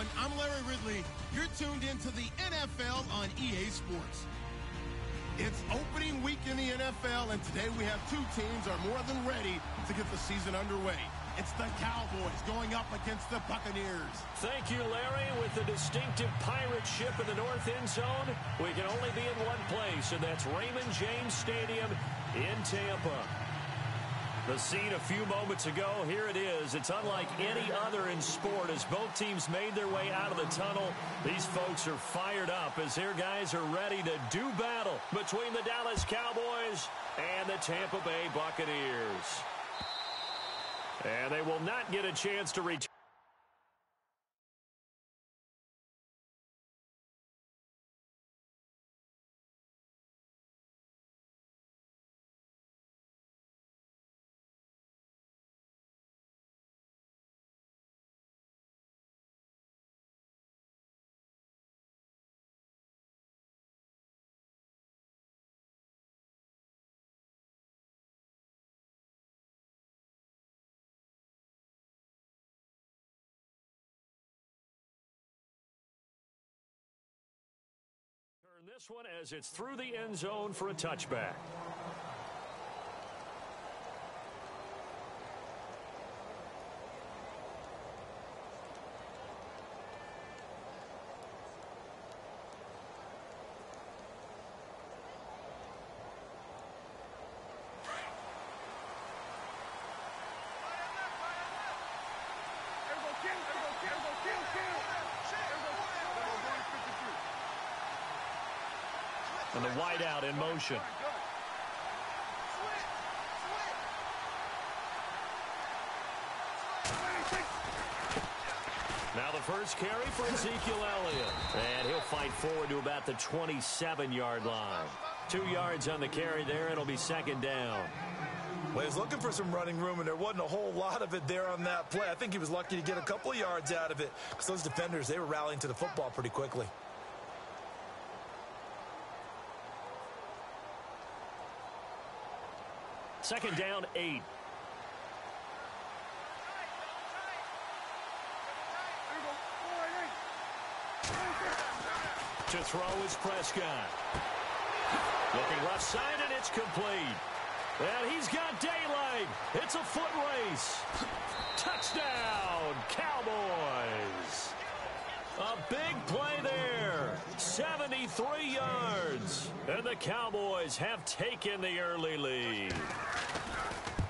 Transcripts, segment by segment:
everyone. I'm Larry Ridley. You're tuned into the NFL on EA Sports. It's opening week in the NFL, and today we have two teams are more than ready to get the season underway. It's the Cowboys going up against the Buccaneers. Thank you, Larry. With the distinctive pirate ship in the north end zone, we can only be in one place, and that's Raymond James Stadium in Tampa. The scene a few moments ago, here it is. It's unlike any other in sport as both teams made their way out of the tunnel. These folks are fired up as their guys are ready to do battle between the Dallas Cowboys and the Tampa Bay Buccaneers. And they will not get a chance to return. This one as it's through the end zone for a touchback. And the wideout in motion. Now the first carry for Ezekiel Elliott. And he'll fight forward to about the 27-yard line. 2 yards on the carry there. It'll be second down. Well, he was looking for some running room, and there wasn't a whole lot of it there on that play. I think he was lucky to get a couple of yards out of it because those defenders, they were rallying to the football pretty quickly. Second down, 8. To throw is Prescott. Looking left side, and it's complete. And he's got daylight. It's a foot race. Touchdown, Cowboys. A big play there. 73 yards. And the Cowboys have taken the early lead.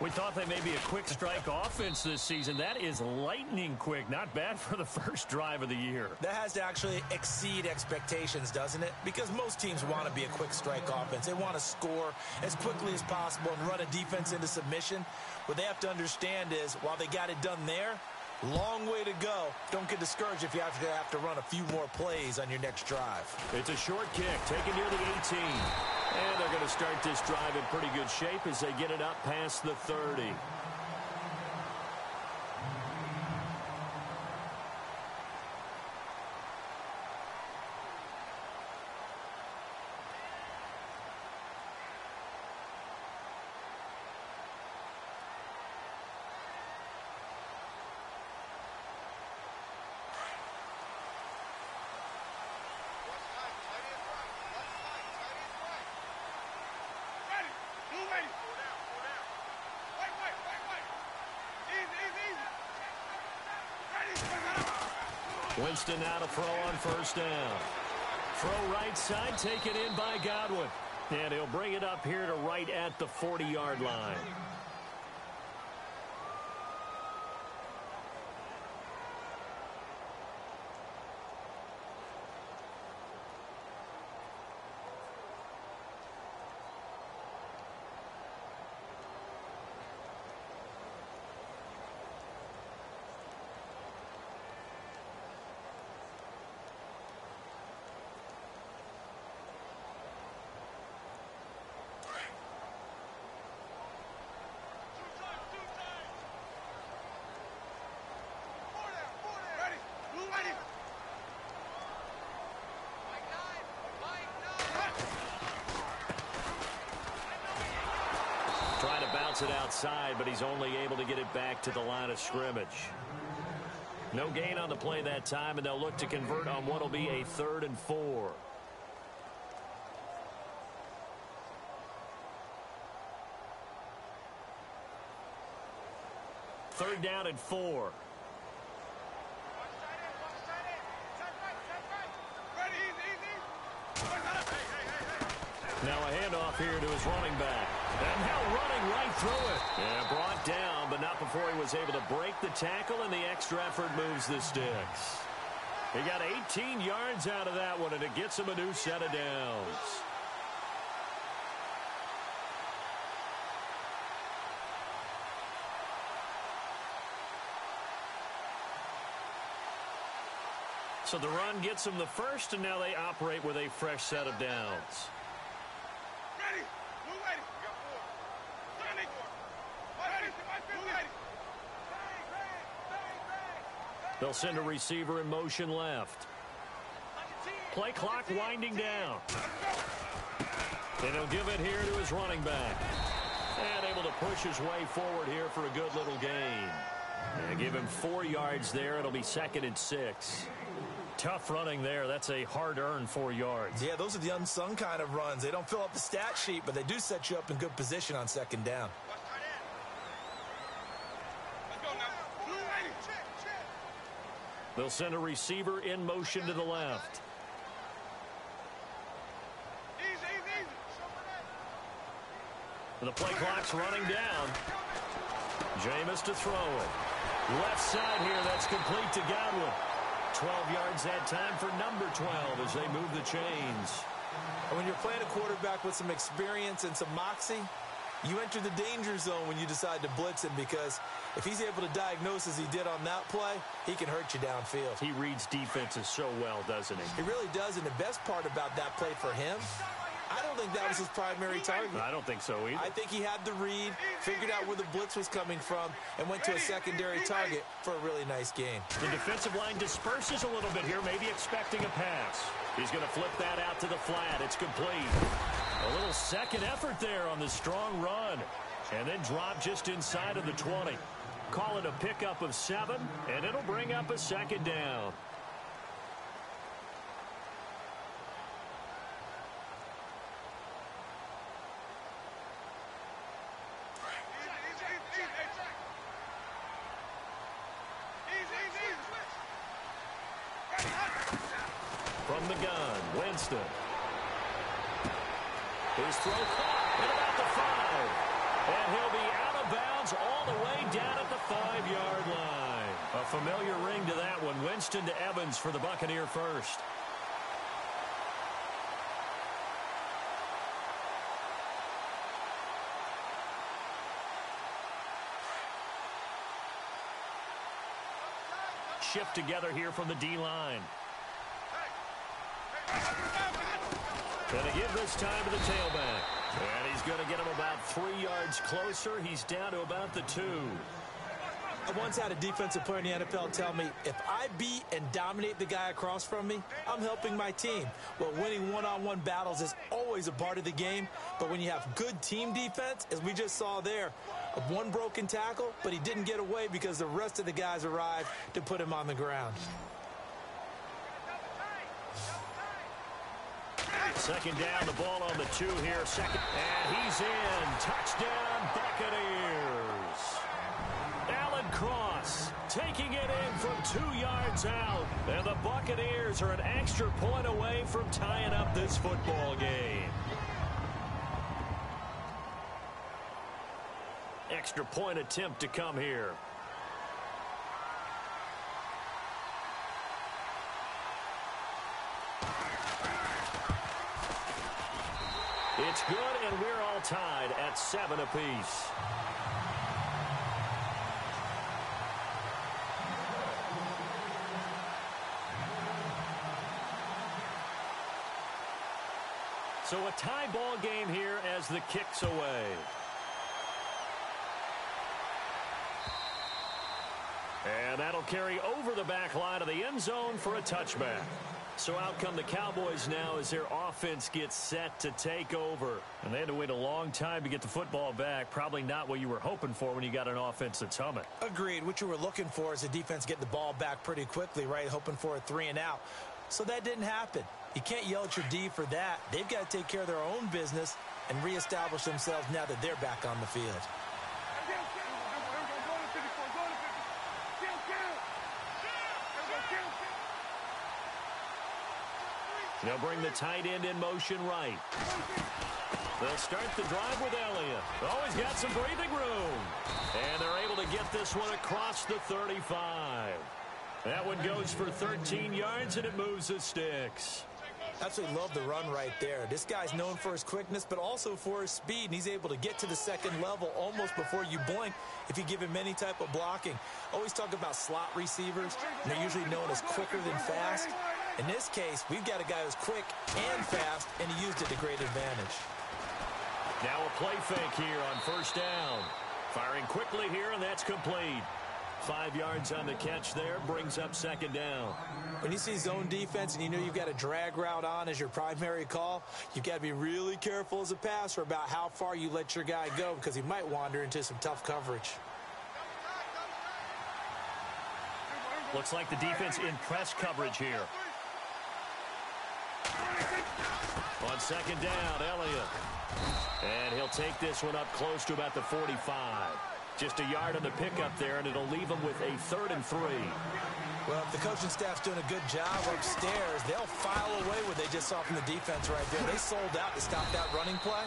We thought they may be a quick strike offense this season. That is lightning quick. Not bad for the first drive of the year. That has to actually exceed expectations, doesn't it? Because most teams want to be a quick strike offense. They want to score as quickly as possible and run a defense into submission. What they have to understand is, while they got it done there, long way to go. Don't get discouraged if you have to run a few more plays on your next drive. It's a short kick, taken near the 18. And they're going to start this drive in pretty good shape as they get it up past the 30. Winston now to throw on first down. Throw right side, taken in by Godwin. And he'll bring it up here to right at the 40-yard line. Trying to bounce it outside, but he's only able to get it back to the line of scrimmage. No gain on the play that time, and they'll look to convert on what will be a 3rd and 4. Third down and 4. Now a handoff here to his running back. And now running right through it. And brought down, but not before he was able to break the tackle, and the extra effort moves the sticks. He got 18 yards out of that one, and it gets him a new set of downs. So the run gets them the first, and now they operate with a fresh set of downs. They'll send a receiver in motion left. Play clock winding down. And he'll give it here to his running back. And able to push his way forward here for a good little gain. And give him 4 yards there. It'll be 2nd and 6. Tough running there. That's a hard-earned 4 yards. Yeah, those are the unsung kind of runs. They don't fill up the stat sheet, but they do set you up in good position on 2nd down. They'll send a receiver in motion to the left. The play clock's running down. Jameis to throw it. Left side here, that's complete to Gywu. 12 yards that time for number 12 as they move the chains. And when you're playing a quarterback with some experience and some moxie, you enter the danger zone when you decide to blitz him, because if he's able to diagnose as he did on that play, he can hurt you downfield. He reads defenses so well, doesn't he? He really does, and the best part about that play for him, I don't think that was his primary target. I don't think so either. I think he had the read, figured out where the blitz was coming from, and went to a secondary target for a really nice gain. The defensive line disperses a little bit here, maybe expecting a pass. He's going to flip that out to the flat. It's complete. A little second effort there on the strong run. And then drop just inside of the 20. Call it a pickup of 7, and it'll bring up a 2nd down. From the gun, Winston. His throw caught at about the 5. And he'll be out of bounds all the way down at the 5-yard line. A familiar ring to that one. Winston to Evans for the Buccaneer first. Shift together here from the D-line. Going to give this time to the tailback. And he's going to get him about 3 yards closer. He's down to about the 2. I once had a defensive player in the NFL tell me, if I beat and dominate the guy across from me, I'm helping my team. Well, winning one-on-one battles is always a part of the game, but when you have good team defense, as we just saw there, one broken tackle, but he didn't get away because the rest of the guys arrived to put him on the ground. 2nd down, the ball on the 2 here. And he's in. Touchdown, Buccaneers. Alan Cross taking it in from 2 yards out. And the Buccaneers are an extra point away from tying up this football game. Extra point attempt to come here. It's good, and we're all tied at 7 apiece. So a tie ball game here as the kick's away. And that'll carry over the back line of the end zone for a touchback. So out come the Cowboys now as their offense gets set to take over. And they had to wait a long time to get the football back. Probably not what you were hoping for when you got an offense that's humming. Agreed. What you were looking for is the defense getting the ball back pretty quickly, right? Hoping for a 3-and-out. So that didn't happen. You can't yell at your D for that. They've got to take care of their own business and reestablish themselves now that they're back on the field. They'll bring the tight end in motion right. They'll start the drive with Elliott. Oh, he's got some breathing room. And they're able to get this one across the 35. That one goes for 13 yards, and it moves the sticks. Absolutely love the run right there. This guy's known for his quickness, but also for his speed, and he's able to get to the second level almost before you blink if you give him any type of blocking. Always talk about slot receivers, and they're usually known as quicker than fast. In this case, we've got a guy who's quick and fast, and he used it to great advantage. Now a play fake here on first down. Firing quickly here, and that's complete. 5 yards on the catch there, brings up second down. When you see zone defense and you know you've got a drag route on as your primary call, you've got to be really careful as a passer about how far you let your guy go because he might wander into some tough coverage. Looks like the defense in press coverage here. On second down, Elliott. And he'll take this one up close to about the 45. Just a yard on the pickup there, and it'll leave them with a 3rd and 3. Well, if the coaching staff's doing a good job upstairs, they'll file away what they just saw from the defense right there. They sold out to stop that running play.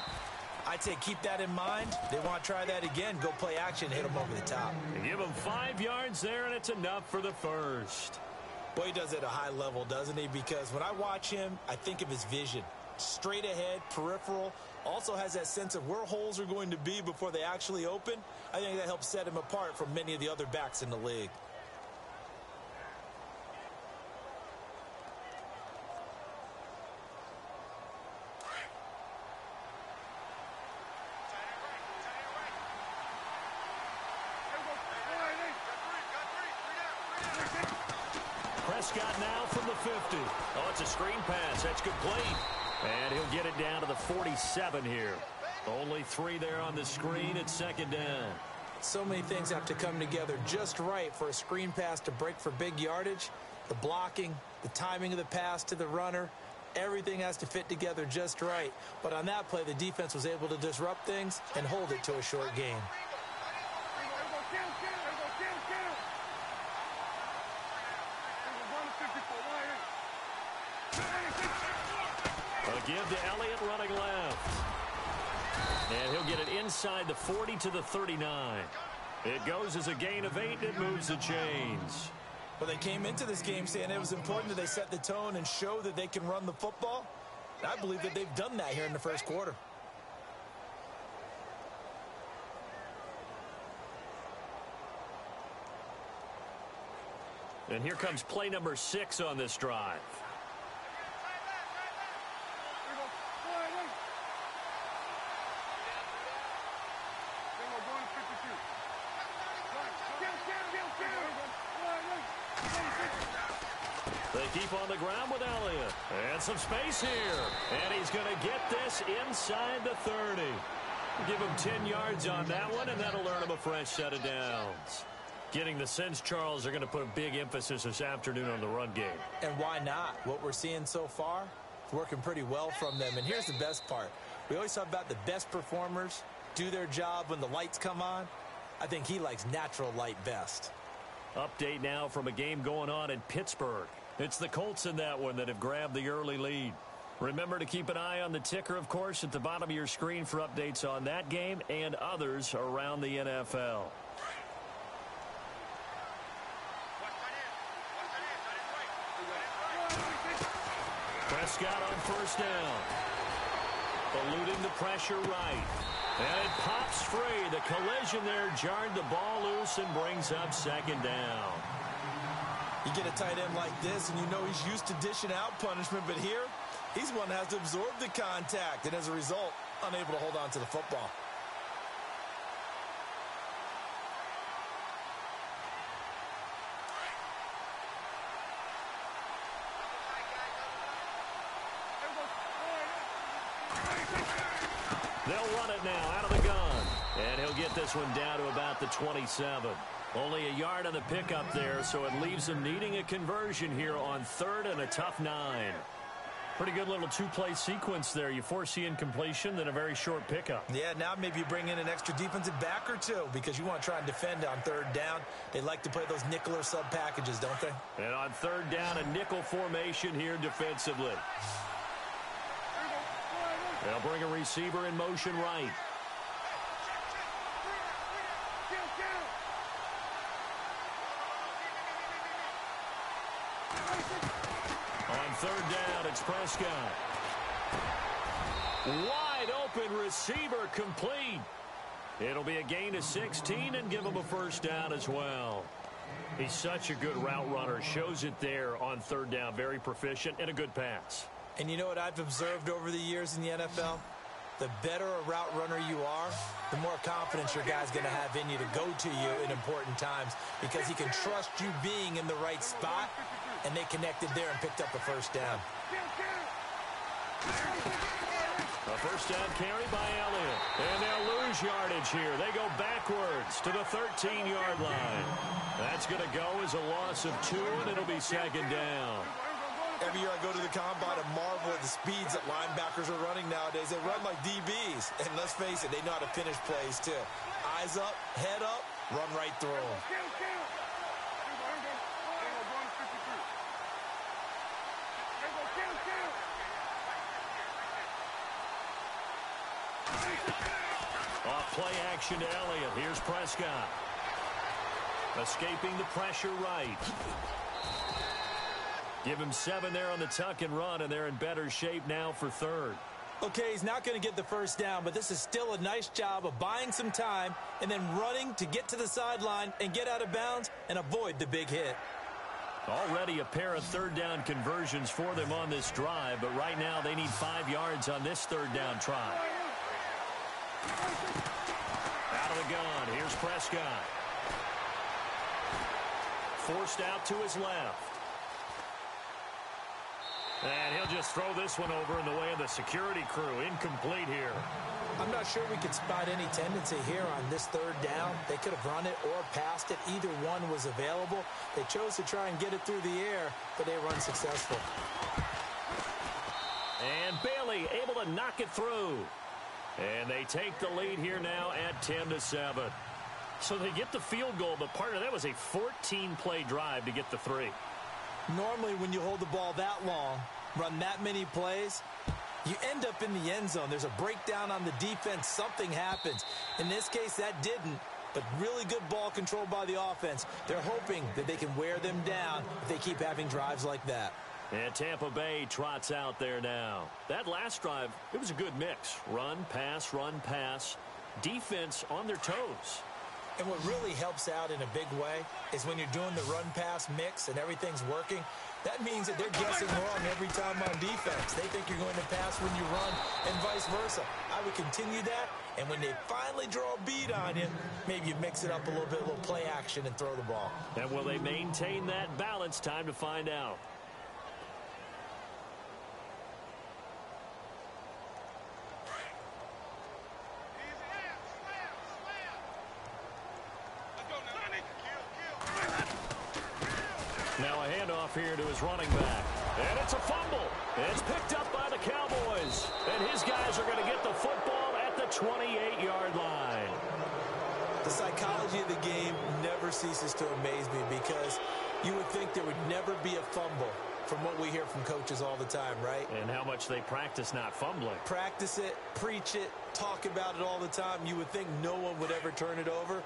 I'd say keep that in mind. They want to try that again. Go play action, hit them over the top. They give them 5 yards there, and it's enough for the first. Boy, he does it at a high level, doesn't he? Because when I watch him, I think of his vision. Straight ahead, peripheral, also has that sense of where holes are going to be before they actually open. I think that helps set him apart from many of the other backs in the league. Prescott now from the 50. Oh, it's a screen pass. That's complete. And he'll get it down to the 47 here. Only 3 there on the screen at second down. So many things have to come together just right for a screen pass to break for big yardage. The blocking, the timing of the pass to the runner, everything has to fit together just right. But on that play, the defense was able to disrupt things and hold it to a short game. A give to Elliott running left. And he'll get it inside the 40 to the 39. It goes as a gain of 8, and it moves the chains. Well, they came into this game saying it was important that they set the tone and show that they can run the football. And I believe that they've done that here in the first quarter. And here comes play number 6 on this drive. They keep on the ground with Elliott. And some space here. And he's going to get this inside the 30. Give him 10 yards on that one, and that'll earn him a fresh set of downs. Getting the sense, Charles, they're going to put a big emphasis this afternoon on the run game. And why not? What we're seeing so far is working pretty well from them. And here's the best part. We always talk about the best performers do their job when the lights come on. I think he likes natural light best. Update now from a game going on in Pittsburgh. It's the Colts in that one that have grabbed the early lead. Remember to keep an eye on the ticker, of course, at the bottom of your screen for updates on that game and others around the NFL. Prescott on first down. Eluding the pressure right. And it pops free. The collision there jarred the ball loose and brings up second down. You get a tight end like this, and you know he's used to dishing out punishment, but here, he's one that has to absorb the contact, and as a result, unable to hold on to the football. They'll run it now out of the gun. And he'll get this one down to about the 27. Only a yard on the pickup there, so it leaves him needing a conversion here on 3rd and a tough 9. Pretty good little two-play sequence there. You force the incompletion, then a very short pickup. Yeah, now maybe you bring in an extra defensive back or two because you want to try and defend on 3rd down. They like to play those nickel or sub packages, don't they? And on 3rd down, a nickel formation here defensively. They'll bring a receiver in motion right. On 3rd down, it's Prescott. Wide open receiver complete. It'll be a gain of 16 and give him a first down as well. He's such a good route runner. Shows it there on 3rd down. Very proficient and a good pass. And you know what I've observed over the years in the NFL? The better a route runner you are, the more confidence your guy's going to have in you to go to you in important times because he can trust you being in the right spot, and they connected there and picked up a first down. A first down carry by Elliott. And they'll lose yardage here. They go backwards to the 13-yard line. That's going to go as a loss of 2, and it'll be 2nd down. Every year I go to the combine and marvel at the speeds that linebackers are running nowadays. They run like DBs. And let's face it, they know how to finish plays too. Eyes up, head up, run right through them. Off play action to Elliott. Here's Prescott. Escaping the pressure right. Give him 7 there on the tuck and run, and they're in better shape now for 3rd. Okay, he's not going to get the first down, but this is still a nice job of buying some time and then running to get to the sideline and get out of bounds and avoid the big hit. Already a pair of 3rd down conversions for them on this drive, but right now they need 5 yards on this 3rd down try. Out of the gun, here's Prescott. Forced out to his left. And he'll just throw this one over in the way of the security crew. Incomplete here. I'm not sure we could spot any tendency here on this 3rd down. They could have run it or passed it. Either one was available. They chose to try and get it through the air, but they were unsuccessful. And Bailey able to knock it through. And they take the lead here now at 10-7. So they get the field goal, but part of that was a 14-play drive to get the 3. Normally, when you hold the ball that long, run that many plays, you end up in the end zone. There's a breakdown on the defense. Something happens. In this case, that didn't, but really good ball control by the offense. They're hoping that they can wear them down if they keep having drives like that. And Tampa Bay trots out there now. That last drive, it was a good mix. Run, pass, defense on their toes. And what really helps out in a big way is when you're doing the run-pass mix and everything's working, that means that they're guessing wrong every time on defense. They think you're going to pass when you run and vice versa. I would continue that, and when they finally draw a bead on you, maybe you mix it up a little bit, a little play action, and throw the ball. And will they maintain that balance? Time to find out. Now a handoff here to his running back. And it's a fumble. It's picked up by the Cowboys. And his guys are going to get the football at the 28-yard line. The psychology of the game never ceases to amaze me because you would think there would never be a fumble from what we hear from coaches all the time, right? And how much they practice not fumbling. Practice it, preach it, talk about it all the time. You would think no one would ever turn it over.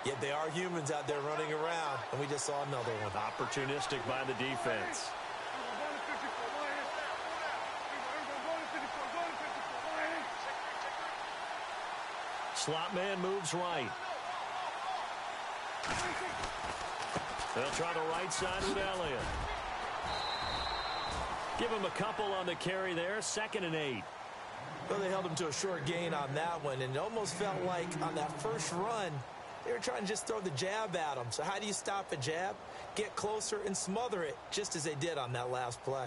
Yet they are humans out there running around, and we just saw another one. Opportunistic by the defense. Slot man moves right. They'll try the right side with Elliott. Give him a couple on the carry there. 2nd and 8. Well, they held him to a short gain on that one, and it almost felt like on that first run, they were trying to just throw the jab at him. So how do you stop a jab? Get closer and smother it, just as they did on that last play.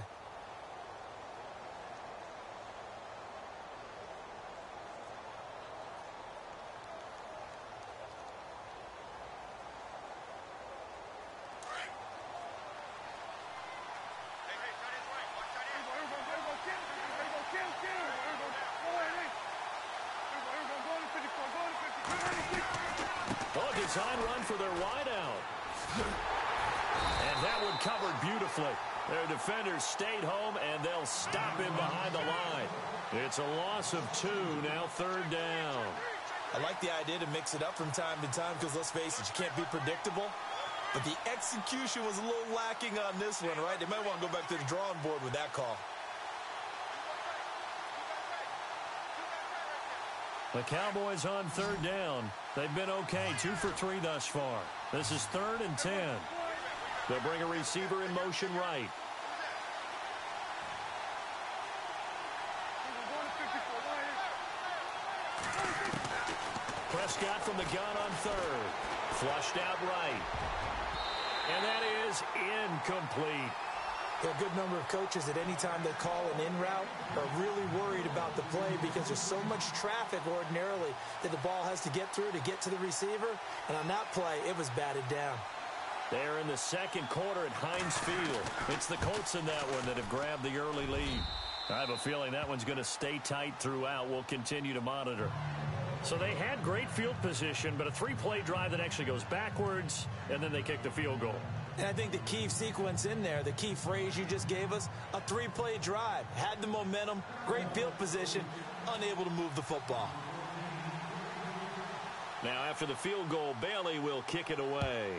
design run for their wideout. And that one covered beautifully. Their defenders stayed home, and they'll stop him behind the line. It's a loss of 2, now 3rd down. I like the idea to mix it up from time to time because, let's face it, you can't be predictable. But the execution was a little lacking on this one, right? They might want to go back to the drawing board with that call. The Cowboys on 3rd down. They've been okay, 2 for 3 thus far. This is 3rd and 10. They'll bring a receiver in motion right. Prescott from the gun on 3rd. Flushed out right. And that is incomplete. A good number of coaches at any time they call an in route are really worried about the play because there's so much traffic ordinarily that the ball has to get through to get to the receiver. And on that play, it was batted down. They're in the 2nd quarter at Heinz Field. It's the Colts in that one that have grabbed the early lead. I have a feeling that one's going to stay tight throughout. We'll continue to monitor. So they had great field position, but a 3-play drive that actually goes backwards, and then they kick the field goal. And I think the key sequence in there, the key phrase you just gave us, a 3-play drive. Had the momentum, great field position, unable to move the football. Now after the field goal, Bailey will kick it away.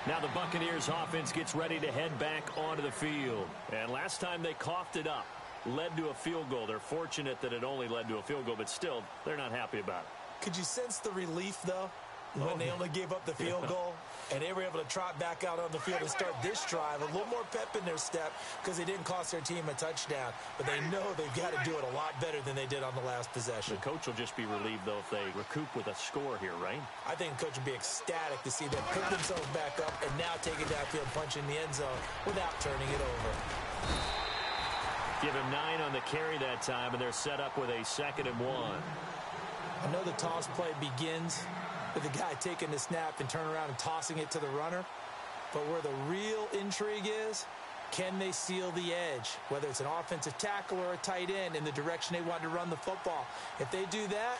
Now the Buccaneers offense gets ready to head back onto the field. And last time they coughed it up, led to a field goal. They're fortunate that it only led to a field goal, but still, they're not happy about it. Could you sense the relief, though, when they only gave up the field goal? And they were able to trot back out on the field and start this drive. A little more pep in their step because they didn't cost their team a touchdown. But they know they've got to do it a lot better than they did on the last possession. The coach will just be relieved, though, if they recoup with a score here, right? I think the coach would be ecstatic to see them pick themselves back up and now take it downfield, punch in the end zone without turning it over. Give him 9 on the carry that time, and they're set up with a 2nd and 1. I know the toss play begins with the guy taking the snap and turn around and tossing it to the runner. But where the real intrigue is, can they seal the edge? Whether it's an offensive tackle or a tight end in the direction they want to run the football. If they do that,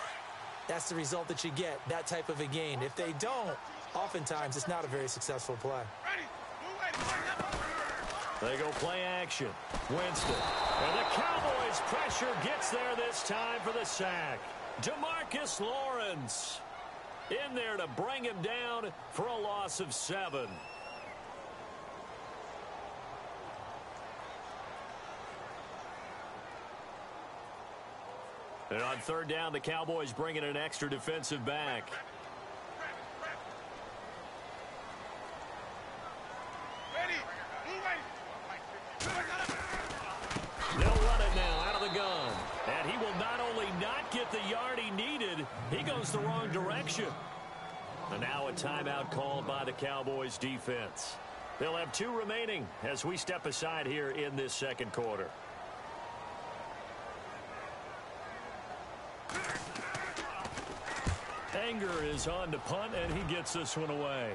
that's the result that you get, that type of a gain. If they don't, oftentimes it's not a very successful play. They go play action. Winston. And the Cowboys pressure gets there this time for the sack. DeMarcus Lawrence in there to bring him down for a loss of 7. And on 3rd down, the Cowboys bring in an extra defensive back. They'll run it now out of the gun. And he will not only not get the yard he needed, he goes the wrong direction. And now a timeout called by the Cowboys defense. They'll have 2 remaining as we step aside here in this 2nd quarter. Anger is on to punt, and he gets this one away.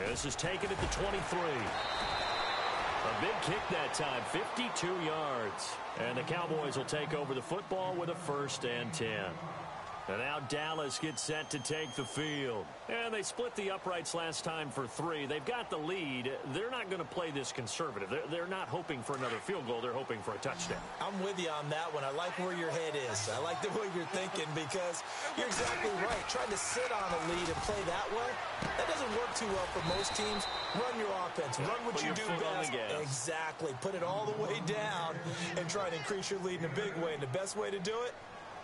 This is taken at the 23. A big kick that time, 52 yards. And the Cowboys will take over the football with a 1st and 10. And now Dallas gets set to take the field. And they split the uprights last time for 3. They've got the lead. They're not going to play this conservative. They're not hoping for another field goal. They're hoping for a touchdown. I'm with you on that one. I like where your head is. I like the way you're thinking because you're exactly right. Trying to sit on a lead and play that way, that doesn't work too well for most teams. Run your offense. Run what you do best. Exactly. Put it all the way down and try to increase your lead in a big way. And the best way to do it,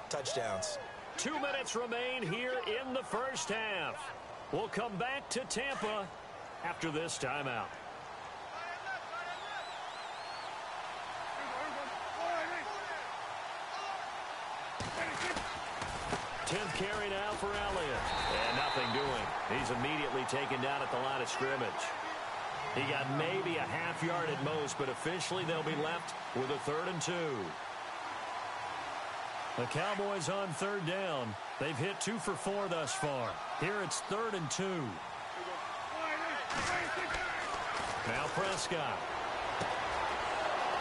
touchdowns. 2 minutes remain here in the 1st half. We'll come back to Tampa after this timeout. 10th carry now for Elliott. And nothing doing. He's immediately taken down at the line of scrimmage. He got maybe a half yard at most, but officially they'll be left with a 3rd and 2. The Cowboys on 3rd down. They've hit 2 for 4 thus far. Here it's 3rd and 2. Now Prescott.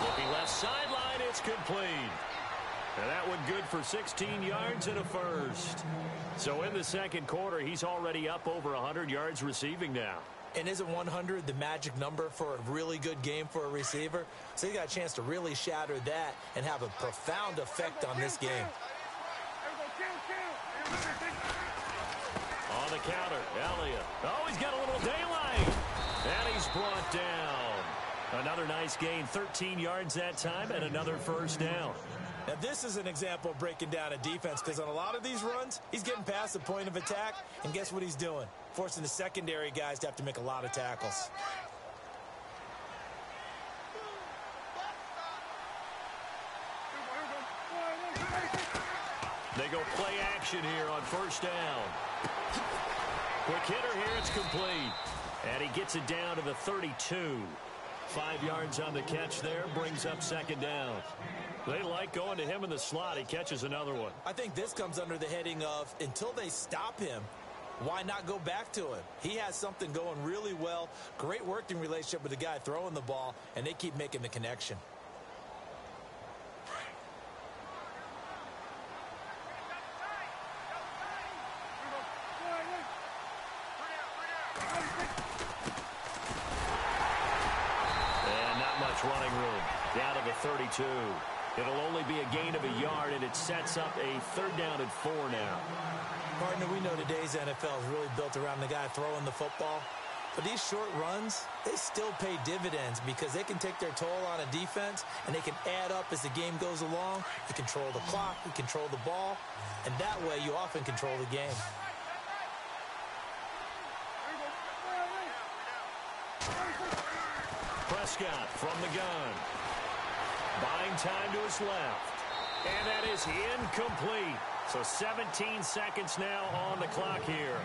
Looking left sideline, it's complete. And that one good for 16 yards and a first. So in the second quarter, he's already up over 100 yards receiving now. And isn't 100 the magic number for a really good game for a receiver? So he got a chance to really shatter that and have a profound effect on this game. On the counter, Elliott. Oh, he's got a little daylight. And he's brought down. Another nice gain, 13 yards that time, and another first down. Now, this is an example of breaking down a defense, because on a lot of these runs, he's getting past the point of attack, and guess what he's doing? Forcing the secondary guys to have to make a lot of tackles. They go play action here on first down. Quick hitter here, it's complete. And he gets it down to the 32. 5 yards on the catch there, brings up second down. They like going to him in the slot. He catches another one. I think this comes under the heading of, until they stop him, why not go back to him? He has something going really well. Great working relationship with the guy throwing the ball, and they keep making the connection. And not much running room. Down to the 32. It'll only be a gain of a yard, and it sets up a third down and 4 now. Partner, we know today's NFL is really built around the guy throwing the football. But these short runs, they still pay dividends because they can take their toll on a defense, and they can add up as the game goes along. You control the clock, you control the ball, and that way you often control the game. Prescott from the gun. Buying time to his left. And that is incomplete. So 17 seconds now on the clock here.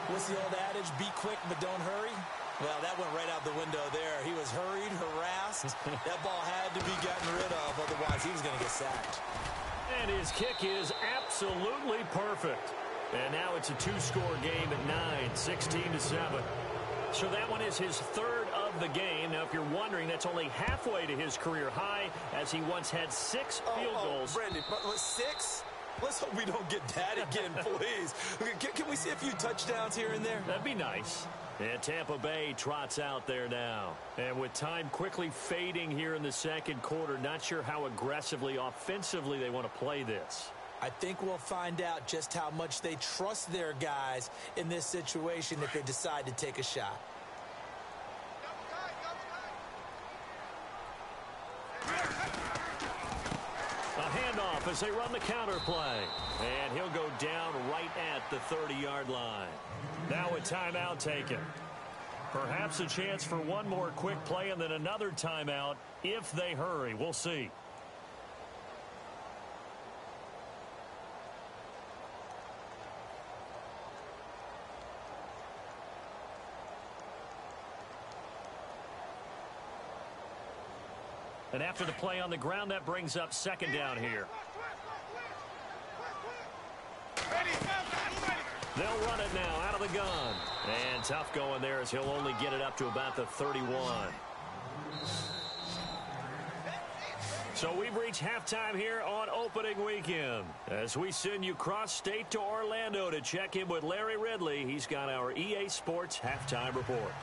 What's the old adage? Be quick, but don't hurry? Well, that went right out the window there. He was hurried, harassed. That ball had to be gotten rid of, otherwise he was going to get sacked. And his kick is absolutely perfect. And now it's a two-score game at 9, 16-7. So that one is his third of the game. Now, if you're wondering, that's only halfway to his career high, as he once had 6 field goals. Brendan, but 6? Let's hope we don't get that again, please. Can we see a few touchdowns here and there? That'd be nice. And Tampa Bay trots out there now. And with time quickly fading here in the second quarter, not sure how aggressively, offensively they want to play this. I think we'll find out just how much they trust their guys in this situation if they decide to take a shot. A handoff as they run the counter play. And he'll go down right at the 30-yard line. Now a timeout taken. Perhaps a chance for one more quick play and then another timeout if they hurry. We'll see. And after the play on the ground, that brings up second down here. They'll run it now out of the gun. And tough going there as he'll only get it up to about the 31. So we've reached halftime here on opening weekend as we send you cross-state to Orlando to check in with Larry Ridley. He's got our EA Sports halftime report.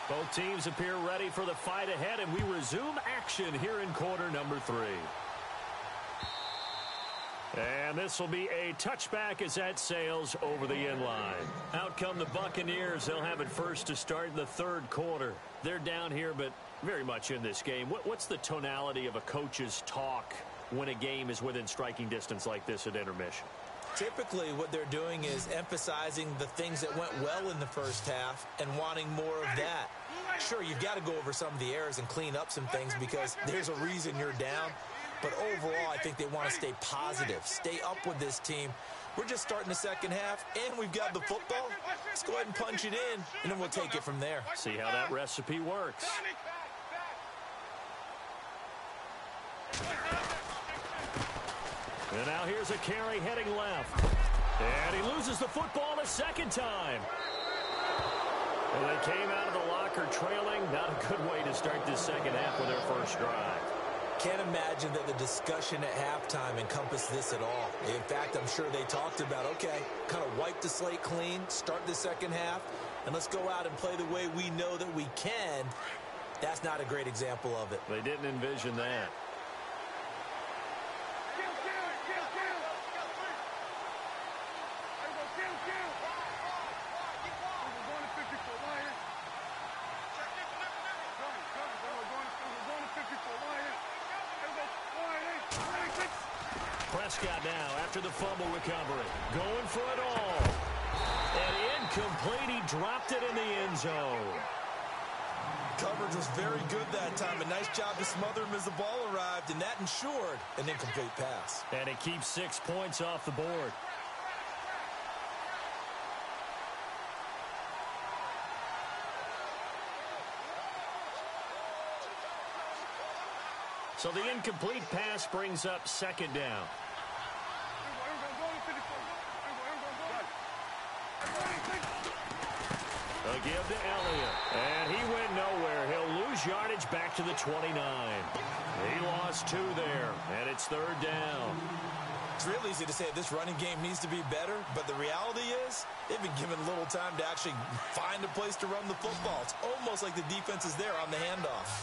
Both teams appear ready for the fight ahead, and we resume action here in quarter number 3. And this will be a touchback as that sails over the end line. Out come the Buccaneers. They'll have it first to start in the third quarter. They're down here, but very much in this game. What's the tonality of a coach's talk when a game is within striking distance like this at intermission? Typically, what they're doing is emphasizing the things that went well in the first half and wanting more of that. Sure, you've got to go over some of the errors and clean up some things because there's a reason you're down. But overall, I think they want to stay positive, stay up with this team. We're just starting the second half, and we've got the football. Let's go ahead and punch it in, and then we'll take it from there. See how that recipe works. And now here's a carry heading left. And he loses the football a second time. Well, they came out of the locker trailing. Not a good way to start this second half with their first drive. Can't imagine that the discussion at halftime encompassed this at all. In fact, I'm sure they talked about, okay, kind of wipe the slate clean, start the second half, and let's go out and play the way we know that we can. That's not a great example of it. They didn't envision that. Prescott now after the fumble recovery. Going for it all. And incomplete. He dropped it in the end zone. Coverage was very good that time. A nice job to smother him as the ball arrived, and that ensured an incomplete pass. And it keeps 6 points off the board. So the incomplete pass brings up second down. A give to Elliott. And he went nowhere. He'll lose yardage back to the 29. He lost 2 there, and it's third down. It's real easy to say this running game needs to be better, but the reality is they've been given little time to actually find a place to run the football. It's almost like the defense is there on the handoff.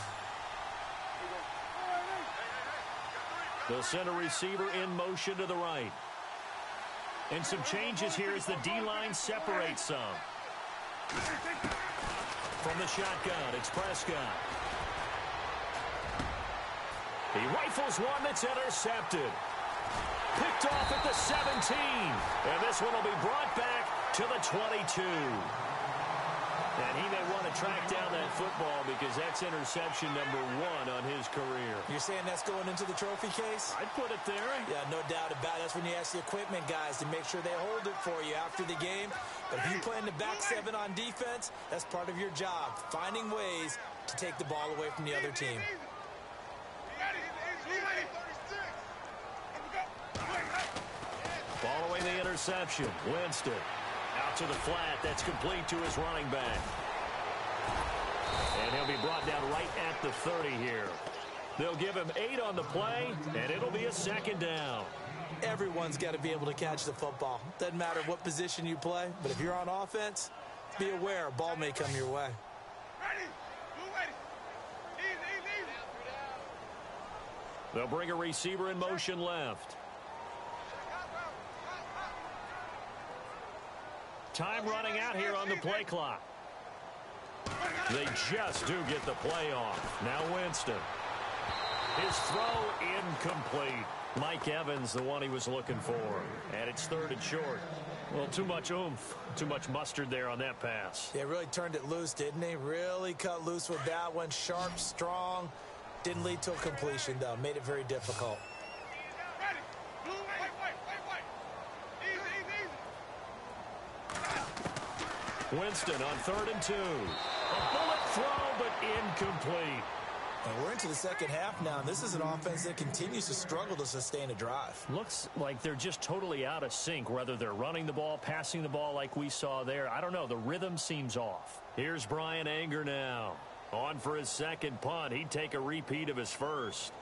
They'll send a receiver in motion to the right. And some changes here as the D-line separates some. From the shotgun, it's Prescott. He rifles one that's intercepted. Picked off at the 17. And this one will be brought back to the 22. And he may want to track down that football because that's interception number 1 on his career. You're saying that's going into the trophy case? I'd put it there. Yeah, no doubt about it. That's when you ask the equipment guys to make sure they hold it for you after the game. But if you play in the back 7 on defense, that's part of your job, finding ways to take the ball away from the other team. Following the interception, Winston. Out to the flat. That's complete to his running back. And he'll be brought down right at the 30 here. They'll give him 8 on the play, and it'll be a second down. Everyone's got to be able to catch the football. Doesn't matter what position you play, but if you're on offense, be aware a ball may come your way. They'll bring a receiver in motion left. Time running out here on the play clock. They just do get the play off. Now Winston. His throw incomplete. Mike Evans, the one he was looking for. And it's third and short. Well, too much oomph, too much mustard there on that pass. Yeah, really turned it loose, didn't he? Really cut loose with that one. Sharp, strong. Didn't lead to a completion, though. Made it very difficult. Winston on 3rd and 2. A bullet throw, but incomplete. And we're into the second half now, and this is an offense that continues to struggle to sustain a drive. Looks like they're just totally out of sync, whether they're running the ball, passing the ball like we saw there. I don't know. The rhythm seems off. Here's Brian Anger now. On for his second punt. He'd take a repeat of his first.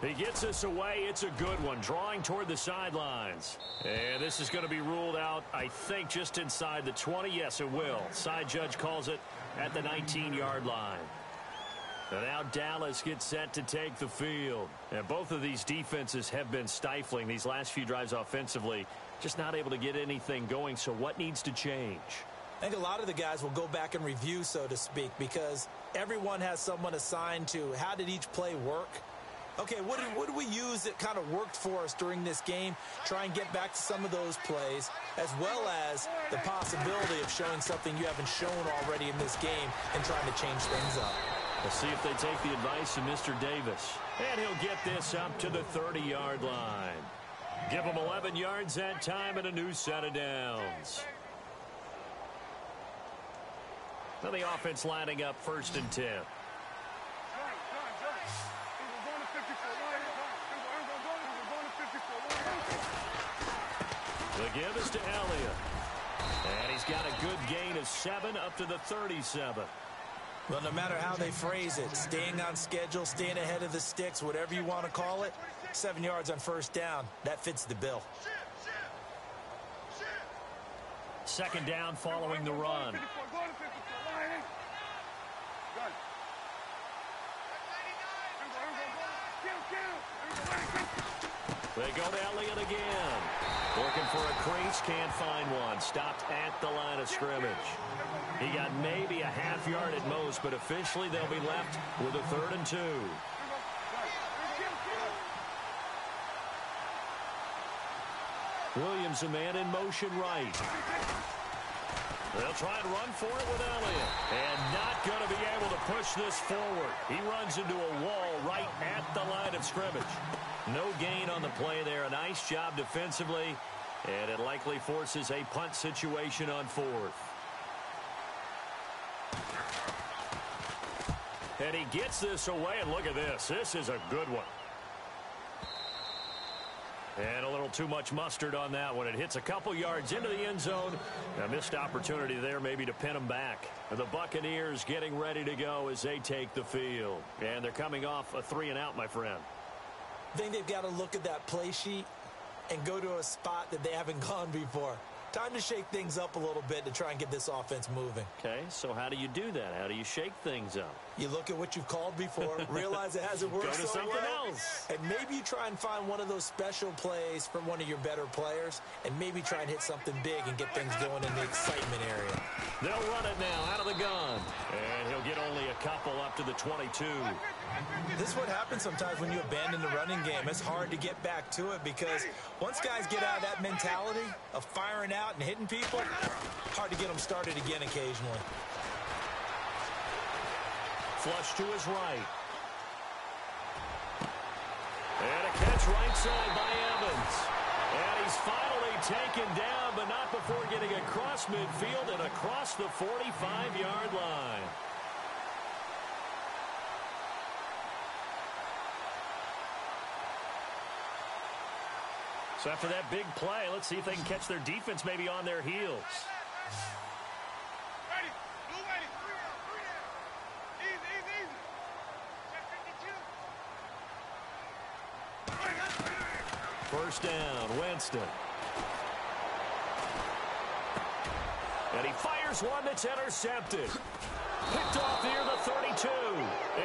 He gets us away. It's a good one. Drawing toward the sidelines. And this is going to be ruled out, I think, just inside the 20. Yes, it will. Side judge calls it at the 19-yard line. And now Dallas gets set to take the field. And both of these defenses have been stifling these last few drives offensively. Just not able to get anything going. So what needs to change? I think a lot of the guys will go back and review, so to speak, because everyone has someone assigned to how did each play work. Okay, what did we use that kind of worked for us during this game? Try and get back to some of those plays, as well as the possibility of showing something you haven't shown already in this game and trying to change things up. We'll see if they take the advice of Mr. Davis. And he'll get this up to the 30-yard line. Give him 11 yards that time and a new set of downs. Now the offense lining up 1st and 10. give is to Elliott. And he's got a good gain of 7 up to the 37. Well, no matter how they phrase it, staying on schedule, staying ahead of the sticks, whatever you want to call it, 7 yards on first down, that fits the bill. Second down following the run. They go to Elliott again. Looking for a crease, can't find one. Stopped at the line of scrimmage. He got maybe a half yard at most, but officially they'll be left with a 3rd and 2. Williams, a man in motion right. They'll try and run for it with Elliott. And not going to be able to push this forward. He runs into a wall right at the line of scrimmage. No gain on the play there. A nice job defensively. And it likely forces a punt situation on 4th. And he gets this away. And look at this. This is a good one. And a little too much mustard on that one. It hits a couple yards into the end zone. A missed opportunity there maybe to pin him back. And the Buccaneers getting ready to go as they take the field. And they're coming off a 3-and-out, my friend. I think they've got to look at that play sheet and go to a spot that they haven't gone before. Time to shake things up a little bit to try and get this offense moving. Okay, so how do you do that? How do you shake things up? You look at what you've called before, realize it hasn't worked Go to so something well, else. and maybe you try and find one of those special plays from one of your better players, and maybe try and hit something big and get things going in the excitement area. They'll run it now out of the gun. And he'll get only a couple up to the 22. This is what happens sometimes when you abandon the running game. It's hard to get back to it because once guys get out of that mentality of firing out and hitting people, hard to get them started again occasionally. Flush to his right. And a catch right side by Evans. And he's finally taken down, but not before getting across midfield and across the 45-yard line. So after that big play, let's see if they can catch their defense maybe on their heels. First down, Winston. And he fires one that's intercepted. Picked off near the 32.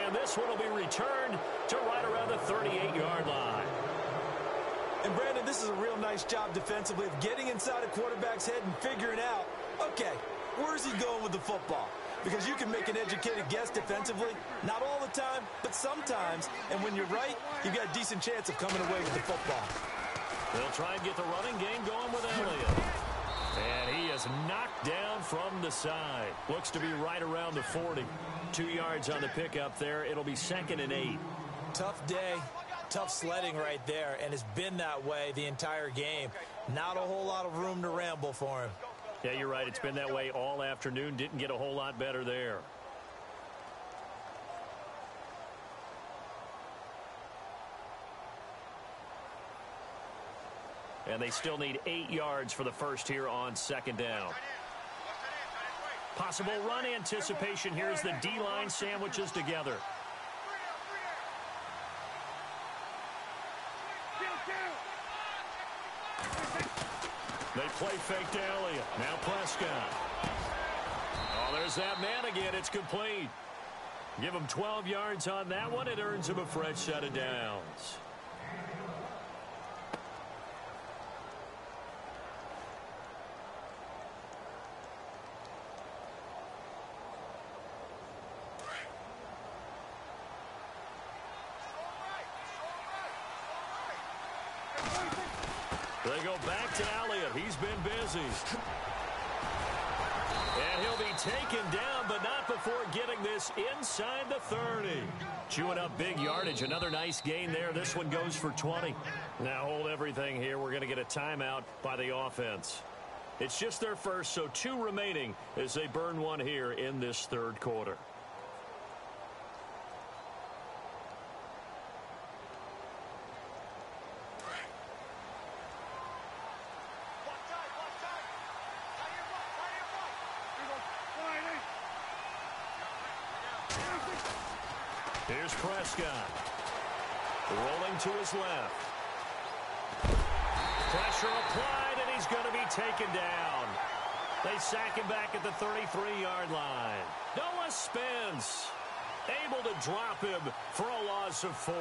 And this one will be returned to right around the 38-yard line. And, Brandon, this is a real nice job defensively of getting inside a quarterback's head and figuring out, okay, where's he going with the football? Because you can make an educated guess defensively, not all the time, but sometimes. And when you're right, you've got a decent chance of coming away with the football. They'll try and get the running game going with Elliott. And he is knocked down from the side. Looks to be right around the 40. 2 yards on the pickup there. It'll be 2nd and 8. Tough day. Tough sledding right there, and it's been that way the entire game. Not a whole lot of room to ramble for him. Yeah, you're right. It's been that way all afternoon. Didn't get a whole lot better there. And they still need 8 yards for the first here on 2nd down. Possible run anticipation here as the D-line sandwiches together. They play fake to Elliott. Now Prescott. Oh, there's that man again. It's complete. Give him 12 yards on that one. It earns him a fresh set of downs. They go back to Elliott. He's been busy. And he'll be taken down, but not before getting this inside the 30. Chewing up big yardage. Another nice gain there. This one goes for 20. Now hold everything here. We're going to get a timeout by the offense. It's just their first, so 2 remaining as they burn one here in this 3rd quarter. Here's Prescott. Rolling to his left. Pressure applied, and he's going to be taken down. They sack him back at the 33-yard line. Noah Spence able to drop him for a loss of 4.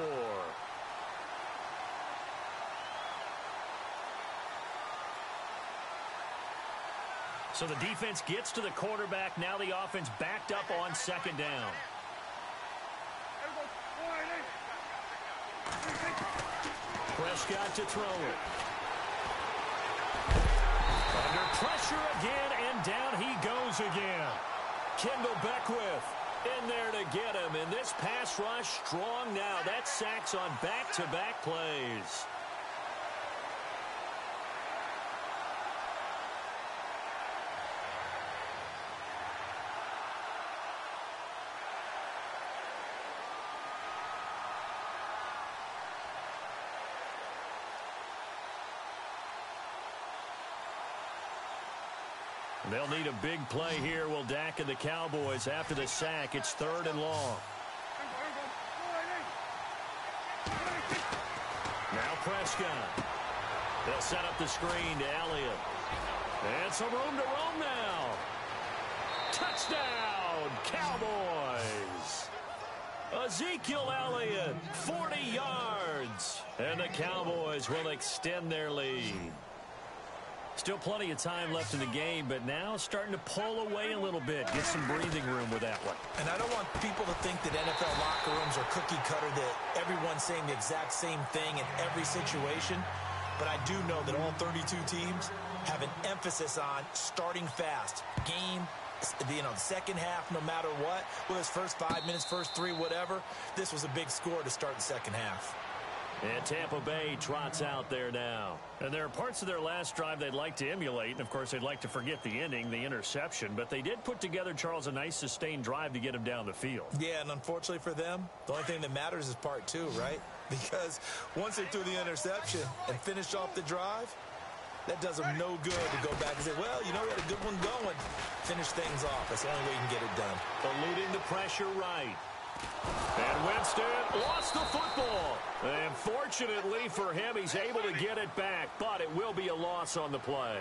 So the defense gets to the quarterback. Now the offense backed up on second down. Prescott to throw it. Under pressure again, and down he goes again. Kendall Beckwith in there to get him. And this pass rush strong now. That's sacks on back-to-back plays. They'll need a big play here. Will Dak and the Cowboys after the sack. It's 3rd and long. Now Prescott. They'll set up the screen to Elliott. And some room to roam now. Touchdown, Cowboys. Ezekiel Elliott, 40 yards. And the Cowboys will extend their lead. Still plenty of time left in the game, but now starting to pull away a little bit. Get some breathing room with that one. And I don't want people to think that NFL locker rooms are cookie cutter, that everyone's saying the exact same thing in every situation. But I do know that all 32 teams have an emphasis on starting fast. Game, the second half, no matter what. Whether it's first 5 minutes, first 3, whatever. This was a big score to start the second half. And Tampa Bay trots out there now. And there are parts of their last drive they'd like to emulate. And, of course, they'd like to forget the ending, the interception. But they did put together, Charles, a nice sustained drive to get him down the field. Yeah, and unfortunately for them, the only thing that matters is part 2, right? Because once they threw the interception and finished off the drive, that does them no good to go back and say, well, you know, we had a good one going. Finish things off. That's the only way you can get it done. Eluding the pressure right. And Winston lost the football. And fortunately for him, he's able to get it back, but it will be a loss on the play.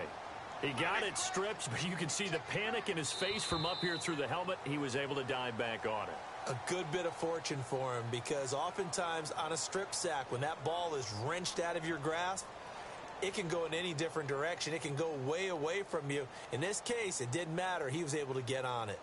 He got it stripped, but you can see the panic in his face from up here through the helmet. He was able to dive back on it. A good bit of fortune for him, because oftentimes on a strip sack, when that ball is wrenched out of your grasp, it can go in any different direction. It can go way away from you. In this case, it didn't matter. He was able to get on it.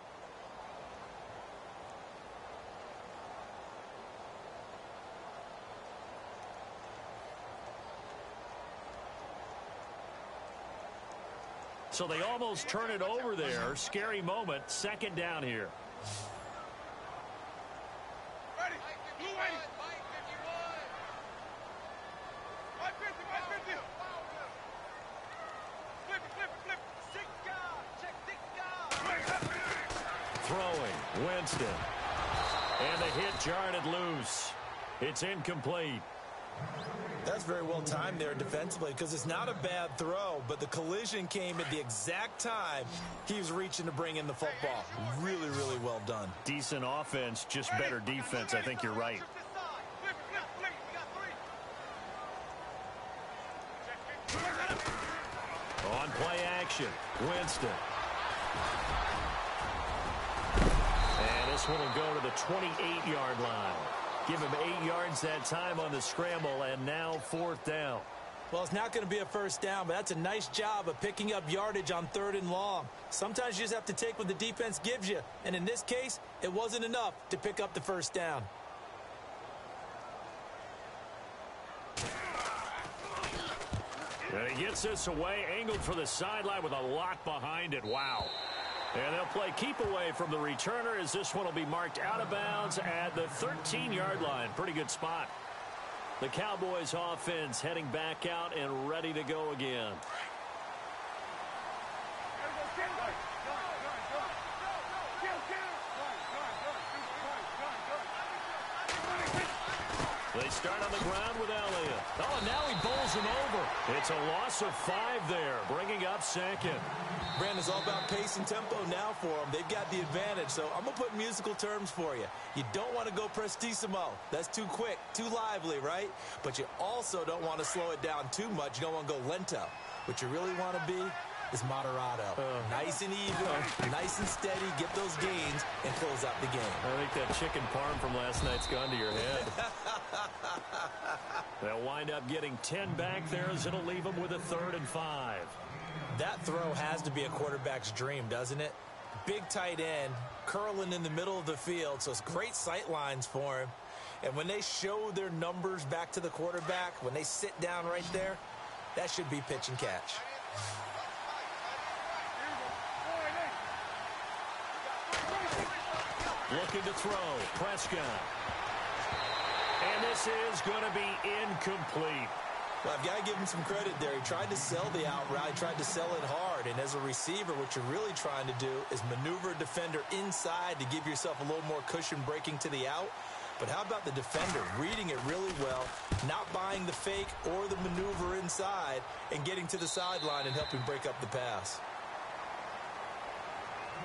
So they almost turn it over there. Scary moment. Second down here. Ready. Blue ready. 550, 550. Flip it. Throwing. Winston. And the hit jarred it loose. It's incomplete. That's very well timed there defensively, because it's not a bad throw, but the collision came at the exact time he was reaching to bring in the football. Really, really well done. Decent offense, just better defense. I think you're right. On play action, Winston. And this one will go to the 28-yard line. Give him 8 yards that time on the scramble, and now 4th down. Well, it's not going to be a first down, but that's a nice job of picking up yardage on 3rd and long. Sometimes you just have to take what the defense gives you, and in this case, it wasn't enough to pick up the first down. And he gets this away, angled for the sideline with a lot behind it. Wow. And they'll play keep away from the returner, as this one will be marked out of bounds at the 13-yard line. Pretty good spot. The Cowboys offense heading back out and ready to go again. They start on the ground with Elliott. Oh, and now he bowls him over. It's a loss of 5 there, bringing up second. Brandon, it's all about pace and tempo now for them. They've got the advantage, so I'm going to put musical terms for you. You don't want to go prestissimo. That's too quick, too lively, right? But you also don't want to slow it down too much. You don't want to go lento. What you really want to be is moderato. Nice and even, nice and steady, get those gains, and close out the game. I think that chicken parm from last night's gone to your head. They'll wind up getting 10 back there as it'll leave them with a 3rd and 5. That throw has to be a quarterback's dream, doesn't it? Big tight end, curling in the middle of the field, so it's great sight lines for him. And when they show their numbers back to the quarterback, when they sit down right there, that should be pitch and catch. Looking to throw, Prescott. And this is going to be incomplete. Well, I've got to give him some credit there. He tried to sell the out route. He tried to sell it hard. And as a receiver, what you're really trying to do is maneuver a defender inside to give yourself a little more cushion breaking to the out. But how about the defender reading it really well, not buying the fake or the maneuver inside, and getting to the sideline and helping break up the pass?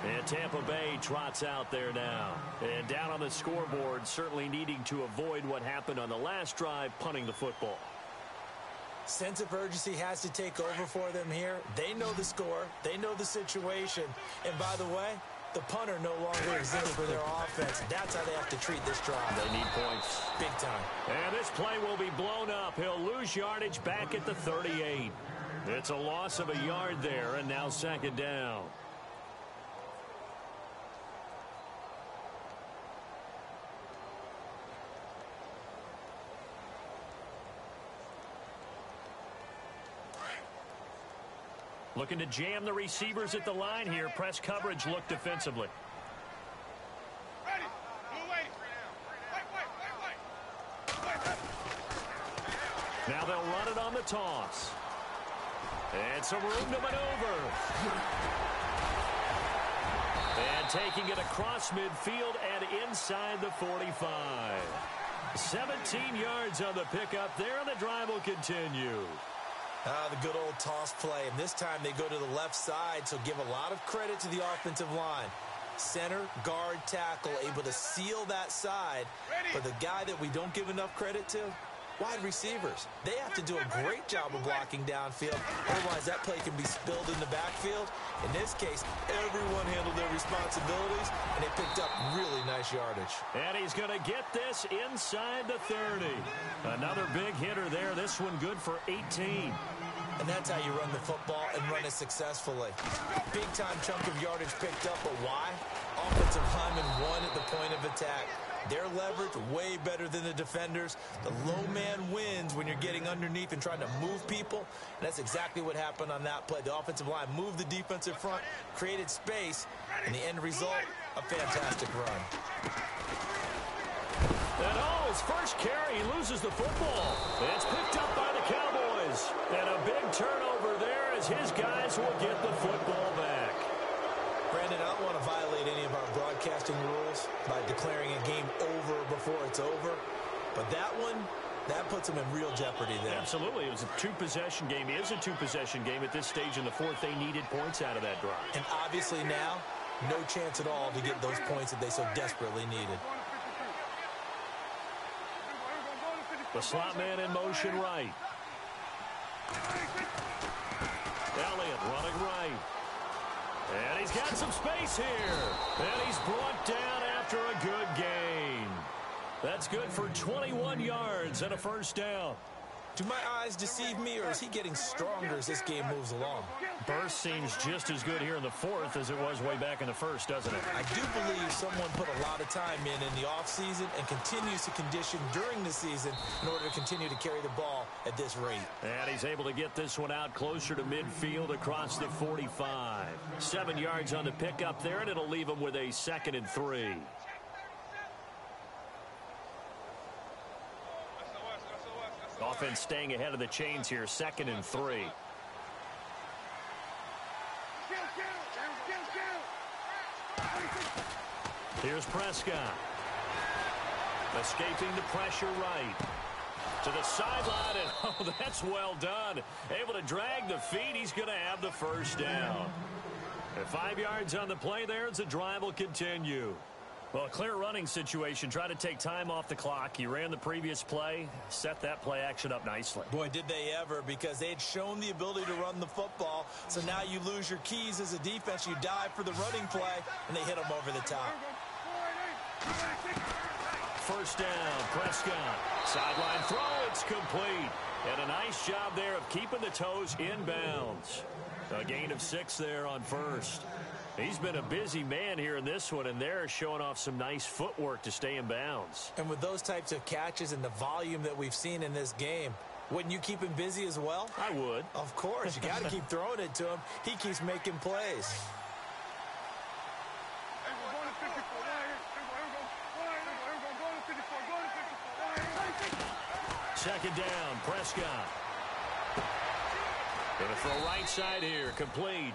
And Tampa Bay trots out there now. And down on the scoreboard, certainly needing to avoid what happened on the last drive, punting the football. Sense of urgency has to take over for them here. They know the score. They know the situation. And by the way, the punter no longer exists for their offense. That's how they have to treat this drive. They need points. Big time. And this play will be blown up. He'll lose yardage back at the 38. It's a loss of a yard there, and now 2nd down. Looking to jam the receivers at the line here. Press coverage look defensively. Ready. Blue wait. Wait. Now they'll run it on the toss. And some room to maneuver. And taking it across midfield and inside the 45. 17 yards on the pickup there, and the drive will continue. The good old toss play, and this time they go to the left side, so give a lot of credit to the offensive line. Center, guard, tackle, able to seal that side. But the guy that we don't give enough credit to, wide receivers. They have to do a great job of blocking downfield. Otherwise, that play can be spilled in the backfield. In this case, everyone handled their responsibilities, and they picked up really nice yardage. And he's going to get this inside the 30. Another big hitter there. This one good for 18. And that's how you run the football and run it successfully. Big-time chunk of yardage picked up, but why? Offensive lineman won at the point of attack. Their leverage way better than the defenders. The low man wins when you're getting underneath and trying to move people. And that's exactly what happened on that play. The offensive line moved the defensive front, created space, and the end result, a fantastic run. And his first carry, he loses the football. It's picked up by the Cowboys. And a big turnover there as his guys will get the football back. Brandon, I don't want to violate any of our broadcasting rules by declaring a game over before it's over. But that one, that puts them in real jeopardy there. Absolutely. It was a two-possession game. It is a two-possession game at this stage in the fourth. They needed points out of that drive. And obviously now, no chance at all to get those points that they so desperately needed. The slot man in motion right. Elliott running right. And he's got some space here. And he's brought down after a good gain. That's good for 21 yards and a first down. Do my eyes deceive me, or is he getting stronger as this game moves along? Burst seems just as good here in the fourth as it was way back in the first, doesn't it? I do believe someone put a lot of time in the offseason and continues to condition during the season in order to continue to carry the ball at this rate. And he's able to get this one out closer to midfield across the 45. 7 yards on the pickup there, and it'll leave him with a 2nd and 3. Offense staying ahead of the chains here, 2nd and 3. Here's Prescott. Escaping the pressure right. To the sideline, and oh, that's well done. Able to drag the feet. He's going to have the first down. And 5 yards on the play there as the drive will continue. Well, a clear running situation. Try to take time off the clock. He ran the previous play, set that play action up nicely. Boy, did they ever, because they had shown the ability to run the football. So now you lose your keys as a defense. You dive for the running play, and they hit them over the top. First down, Prescott. Sideline throw, it's complete. And a nice job there of keeping the toes in bounds. A gain of 6 there on first. He's been a busy man here in this one, and they're showing off some nice footwork to stay in bounds. And with those types of catches and the volume that we've seen in this game, wouldn't you keep him busy as well? I would. Of course. You got to keep throwing it to him. He keeps making plays. Second down, Prescott. Gonna throw right side here, complete.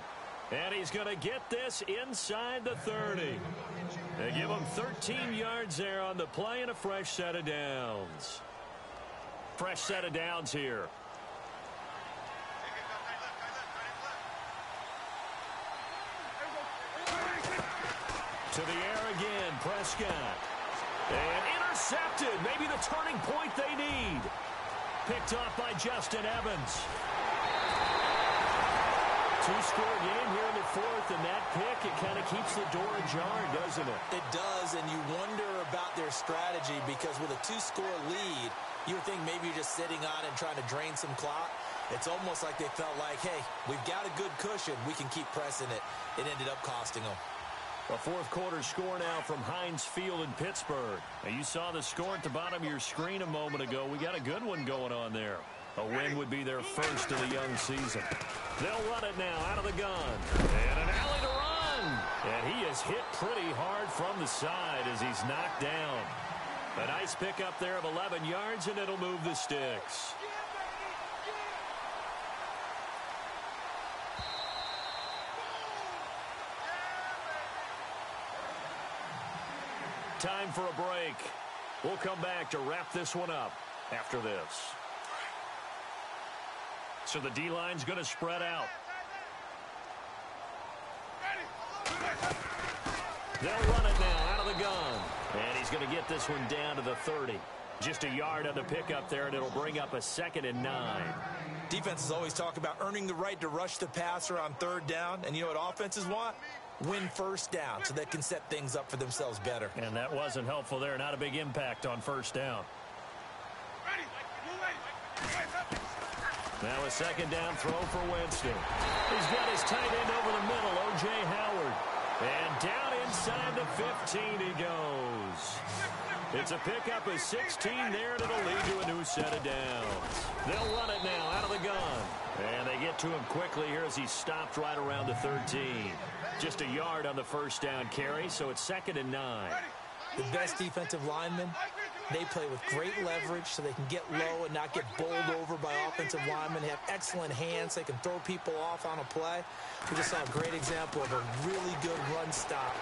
And he's gonna get this inside the 30. They give him 13 yards there on the play and a fresh set of downs. Fresh set of downs here. To the air again, Prescott. And intercepted. Maybe the turning point they need. Picked off by Justin Evans. 2-score game here in the fourth, and that pick, it kind of keeps the door ajar, doesn't it? It does, and you wonder about their strategy, because with a 2-score lead, you would think maybe you're just sitting on it and trying to drain some clock. It's almost like they felt like, hey, we've got a good cushion. We can keep pressing it. It ended up costing them. A fourth quarter score now from Heinz Field in Pittsburgh. Now you saw the score at the bottom of your screen a moment ago. We got a good one going on there. A win would be their first of the young season. They'll run it now out of the gun. And an alley to run. And he is hit pretty hard from the side as he's knocked down. A nice pickup there of 11 yards, and it'll move the sticks. Time for a break. We'll come back to wrap this one up after this. So the D-line's going to spread out. They'll run it now out of the gun. And he's going to get this one down to the 30. Just a yard on the pickup there, and it'll bring up a 2nd and 9. Defenses always talk about earning the right to rush the passer on 3rd down. And you know what offenses want? Win first down so they can set things up for themselves better. And that wasn't helpful there. Not a big impact on first down. Now a 2nd down throw for Winston. He's got his tight end over the middle, O.J. Howard. And down inside the 15 he goes. It's a pickup of 16 there, and it'll lead to a new set of downs. They'll run it now out of the gun. And they get to him quickly here as he's stopped right around the 13. Just a yard on the first down carry, so it's 2nd and 9. The best defensive linemen, they play with great leverage so they can get low and not get bowled over by offensive linemen. They have excellent hands. They can throw people off on a play. We just saw a great example of a really good run stop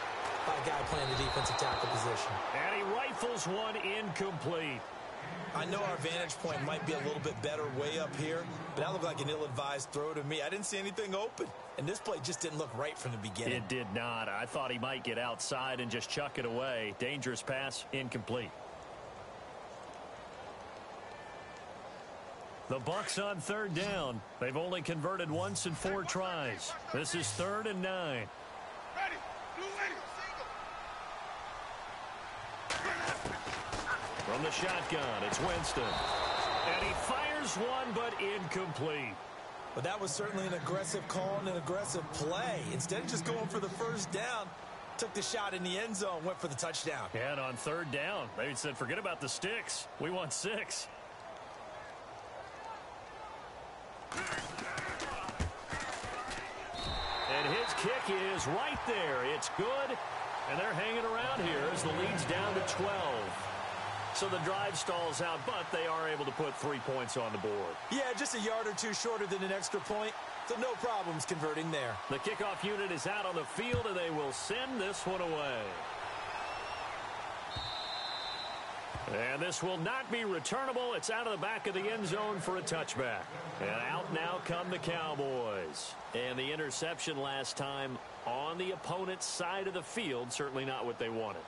by a guy playing the defensive tackle position. And he rifles one incomplete. I know our vantage point might be a little bit better way up here, but that looked like an ill-advised throw to me. I didn't see anything open, and this play just didn't look right from the beginning. It did not. I thought he might get outside and just chuck it away. Dangerous pass, incomplete. The Bucs on 3rd down. They've only converted once in 4 tries. This is 3rd and 9. From the shotgun, it's Winston. And he fires one, but incomplete. But that was certainly an aggressive call and an aggressive play. Instead of just going for the first down, took the shot in the end zone, went for the touchdown. And on 3rd down, they said, forget about the sticks. We want 6. And his kick is right there. It's good. And they're hanging around here as the lead's down to 12. So the drive stalls out, but they are able to put 3 points on the board. Yeah, just a yard or two shorter than an extra point. So no problems converting there. The kickoff unit is out on the field, and they will send this one away. And this will not be returnable. It's out of the back of the end zone for a touchback. And out now come the Cowboys. And the interception last time on the opponent's side of the field, certainly not what they wanted.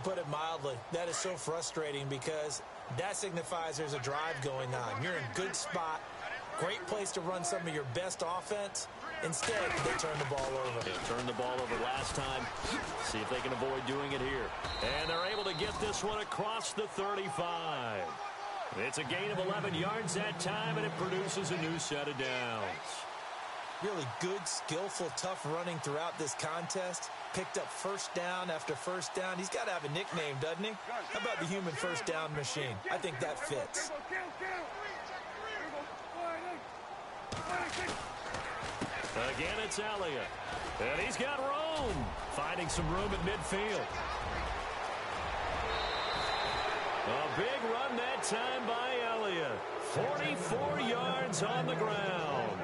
Put it mildly, that is so frustrating because that signifies there's a drive going on. You're in a good spot, great place to run some of your best offense. Instead, they turn the ball over. They turned the ball over last time. See if they can avoid doing it here. And they're able to get this one across the 35. It's a gain of 11 yards that time, and it produces a new set of downs. Really good, skillful, tough running throughout this contest. Picked up first down after first down. He's got to have a nickname, doesn't he? How about the human first down machine? I think that fits. Again, it's Elliott. And he's got room. Finding some room at midfield. A big run that time by Elliott. 44 yards on the ground.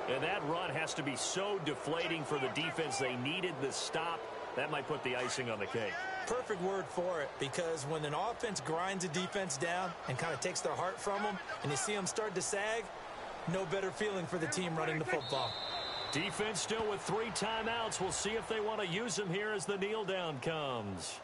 And that run has to be so deflating for the defense. They needed the stop. That might put the icing on the cake. Perfect word for it, because when an offense grinds a defense down and kind of takes their heart from them, and you see them start to sag, no better feeling for the team running the football. Defense still with 3 timeouts. We'll see if they want to use them here as the kneel down comes.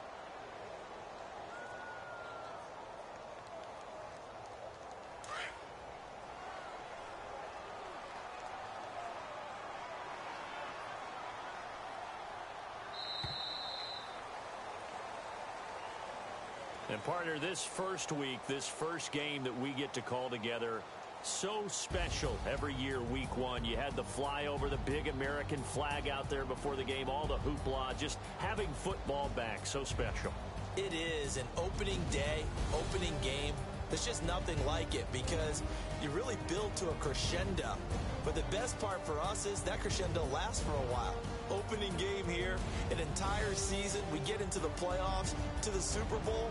And partner, this first week, this first game that we get to call together, so special every year, week 1. You had the flyover, the big American flag out there before the game, all the hoopla, just having football back, so special. It is an opening day, opening game. There's just nothing like it because you really build to a crescendo. But the best part for us is that crescendo lasts for a while. Opening game here, an entire season, we get into the playoffs, to the Super Bowl.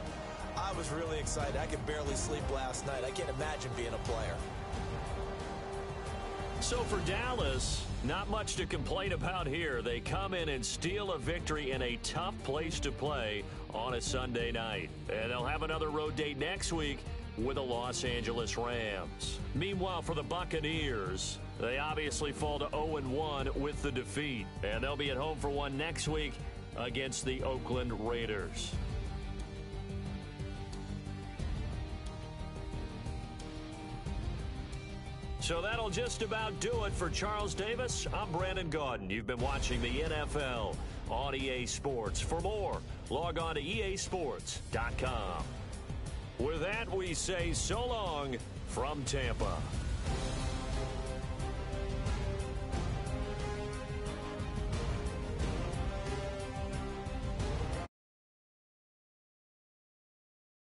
I was really excited. I could barely sleep last night. I can't imagine being a player. So for Dallas, not much to complain about here. They come in and steal a victory in a tough place to play on a Sunday night. And they'll have another road date next week with the Los Angeles Rams. Meanwhile, for the Buccaneers, they obviously fall to 0-1 with the defeat. And they'll be at home for one next week against the Oakland Raiders. So that'll just about do it for Charles Davis. I'm Brandon Gaudin. You've been watching the NFL on EA Sports. For more, log on to easports.com. With that, we say so long from Tampa.